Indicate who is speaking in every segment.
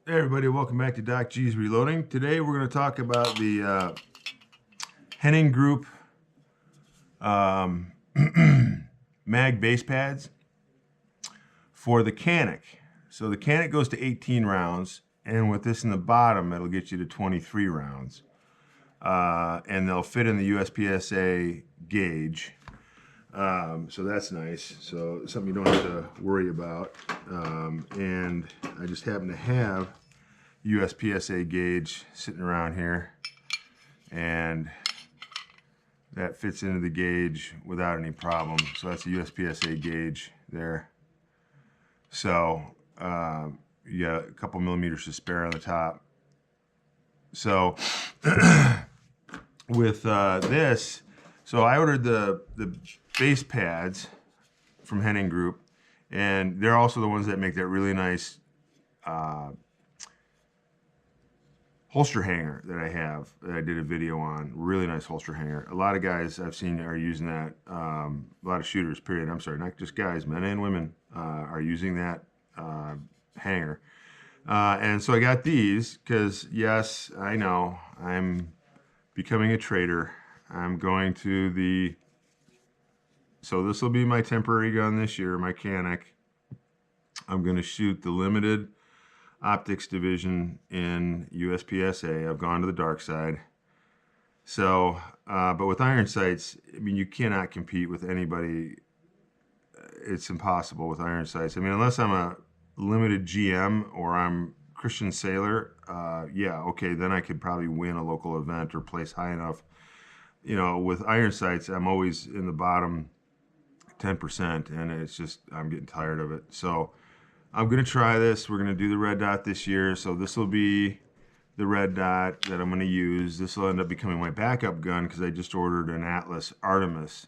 Speaker 1: Hey everybody, welcome back to Doc G's Reloading. Today we're going to talk about the Henning Group mag base pads for the Canik. So the Canik goes to 18 rounds, and with this in the bottom, it'll get you to 23 rounds. And they'll fit in the USPSA gauge. So that's nice. So something you don't have to worry about. And I just happen to have USPSA gauge sitting around here, and that fits into the gauge without any problem. So that's a USPSA gauge there. So you got a couple millimeters to spare on the top. So with this, so I ordered the base pads from Henning Group, and they're also the ones that make that really nice holster hanger that I have, that I did a video on. Really nice holster hanger. A lot of guys I've seen are using that. A lot of shooters, period. I'm sorry, not just guys, men and women are using that hanger. And so I got these because, yes, I know I'm becoming a trader. I'm going to the, so this will be my temporary gun this year, my Canik. I'm going to shoot the limited optics division in USPSA. I've gone to the dark side. So, but with iron sights, I mean, you cannot compete with anybody. It's impossible with iron sights. I mean, unless I'm a limited GM or I'm Christian Sailor, yeah, okay, then I could probably win a local event or place high enough. You know, with iron sights, I'm always in the bottom 10%, and it's just, I'm getting tired of it. So I'm going to try this. We're going to do the red dot this year. So this will be the red dot that I'm going to use. This will end up becoming my backup gun because I just ordered an Atlas Artemis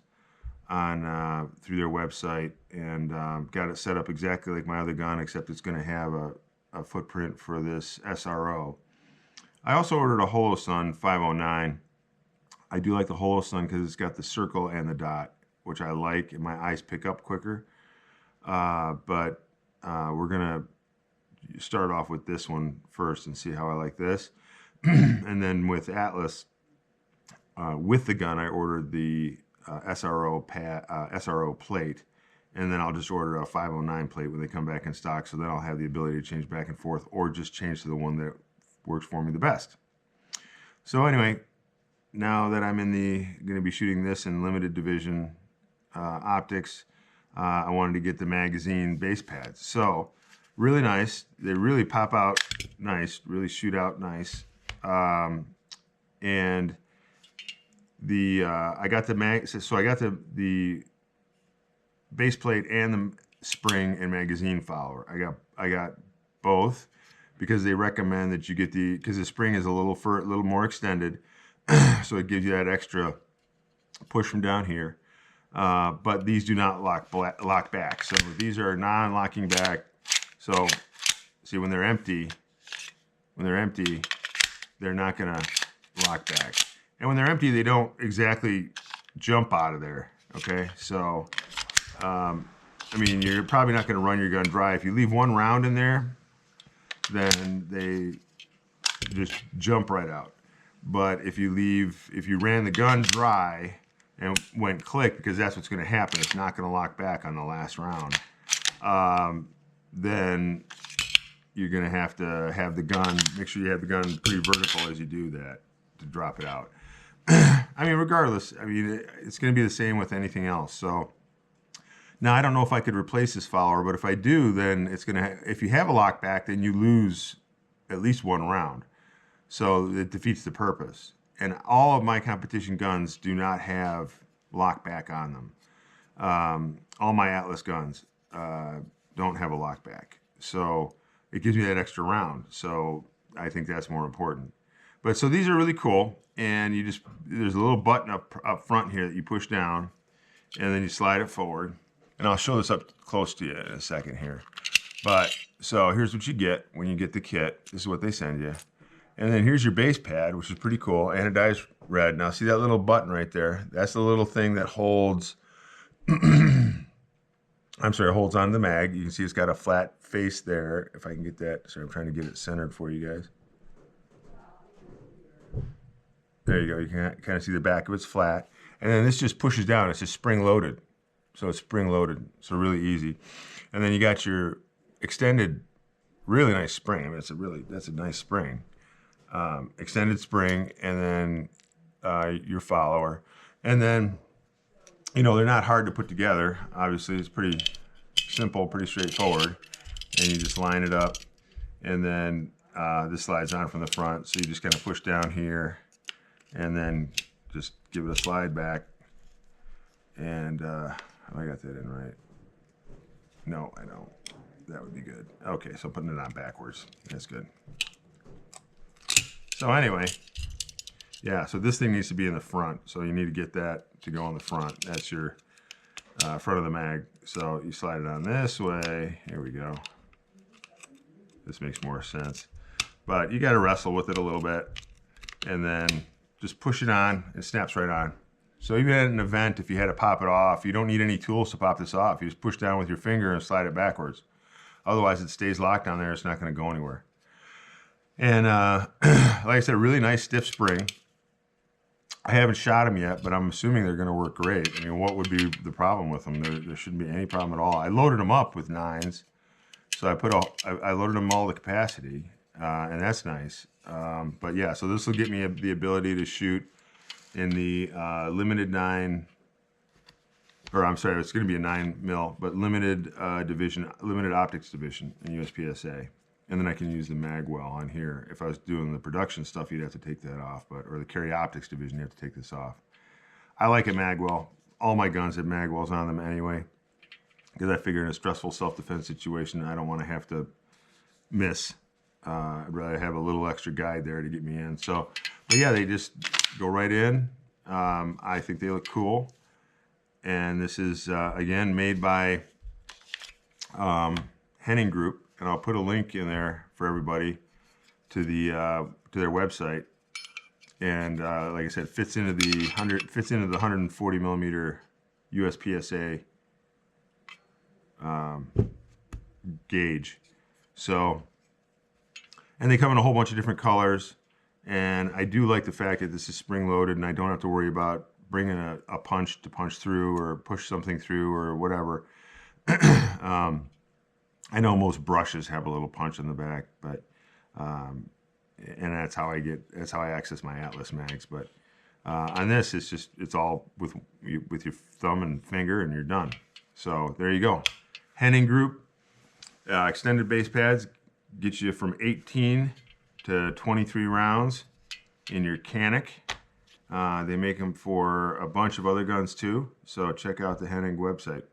Speaker 1: on through their website, and got it set up exactly like my other gun, except it's going to have a footprint for this SRO. I also ordered a Holosun 509. I do like the Holosun because it's got the circle and the dot, which I like, and my eyes pick up quicker. But we're gonna start off with this one first and see how I like this. And then with Atlas, with the gun, I ordered the SRO plate, and then I'll just order a 509 plate when they come back in stock. So then I'll have the ability to change back and forth, or just change to the one that works for me the best. So anyway, now that I'm going to be shooting this in limited division optics, I wanted to get the magazine base pads. So really nice. They really pop out nice, really shoot out nice. And the I got the so I got the base plate and the spring and magazine follower. I got both because they recommend that you get because the spring is a little more extended, so it gives you that extra push from down here. But these do not lock back. So these are non-locking back. So see, when they're empty, they're not gonna lock back. And when they're empty, they don't exactly jump out of there. Okay, so I mean, you're probably not gonna run your gun dry. If you leave one round in there, then they just jump right out. But if you ran the gun dry and went click, because that's what's going to happen, it's not going to lock back on the last round, then you're going to have the gun, make sure you have the gun pretty vertical as you do that to drop it out. I mean, regardless, I mean, it's going to be the same with anything else. So now I don't know if I could replace this follower, but if I do, then it's going to, if you have a lock back, then you lose at least one round. So it defeats the purpose. And all of my competition guns do not have lockback on them. All my Atlas guns don't have a lockback. So it gives me that extra round. So I think that's more important. But so these are really cool. And there's a little button up front here that you push down, and then you slide it forward. And I'll show this up close to you in a second here. But so here's what you get when you get the kit. This is what they send you. And then here's your base pad, which is pretty cool, anodized red. Now see that little button right there? That's the little thing that holds I'm sorry, holds on to the mag. You can see it's got a flat face there. If I can get that, sorry, I'm trying to get it centered for you guys. There you go. You can kind of see the back of it's flat. And then this just pushes down. It's just spring loaded. So it's spring loaded. So really easy. And then you got your extended, really nice spring. I mean, that's a nice spring. Extended spring, and then your follower. And then, you know, they're not hard to put together. Obviously, it's pretty simple, pretty straightforward. And you just line it up. And then this slides on from the front. So you just kind of push down here and then just give it a slide back. And I got that in right. No, I don't. That would be good. Okay, so putting it on backwards. That's good. So anyway, yeah, so this thing needs to be in the front. So you need to get that to go on the front. That's your front of the mag. So you slide it on this way. Here we go. This makes more sense. But you got to wrestle with it a little bit. And then just push it on. It snaps right on. So even at an event, if you had to pop it off, you don't need any tools to pop this off. You just push down with your finger and slide it backwards. Otherwise, it stays locked on there. It's not going to go anywhere. And like I said, a really nice stiff spring. I haven't shot them yet, but I'm assuming they're going to work great. I mean, what would be the problem with them? There shouldn't be any problem at all. I loaded them up with 9s. So I loaded them all to capacity, and that's nice. But yeah, so this will get me the ability to shoot in the limited 9, or I'm sorry, it's going to be a 9mm, but limited limited optics division in USPSA. And then I can use the mag well on here. If I was doing the production stuff, you'd have to take that off, or the carry optics division, you have to take this off. I like a mag well. All my guns have mag wells on them anyway, because I figure in a stressful self-defense situation, I don't want to have to miss. I'd rather have a little extra guide there to get me in. So, but yeah, they just go right in. I think they look cool. And this is, again, made by Henning Group. And I'll put a link in there for everybody to their website. And like I said, fits into the 140 millimeter USPSA gauge. So, and they come in a whole bunch of different colors. And I do like the fact that this is spring loaded, and I don't have to worry about bringing a punch to punch through or push something through or whatever. I know most brushes have a little punch in the back, but and that's how I access my Atlas mags. But on this, it's all with your thumb and finger, and you're done. So there you go. Henning Group extended base pads get you from 18 to 23 rounds in your Canik. They make them for a bunch of other guns too. So check out the Henning website.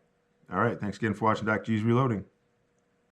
Speaker 1: All right, thanks again for watching Dr. G's Reloading.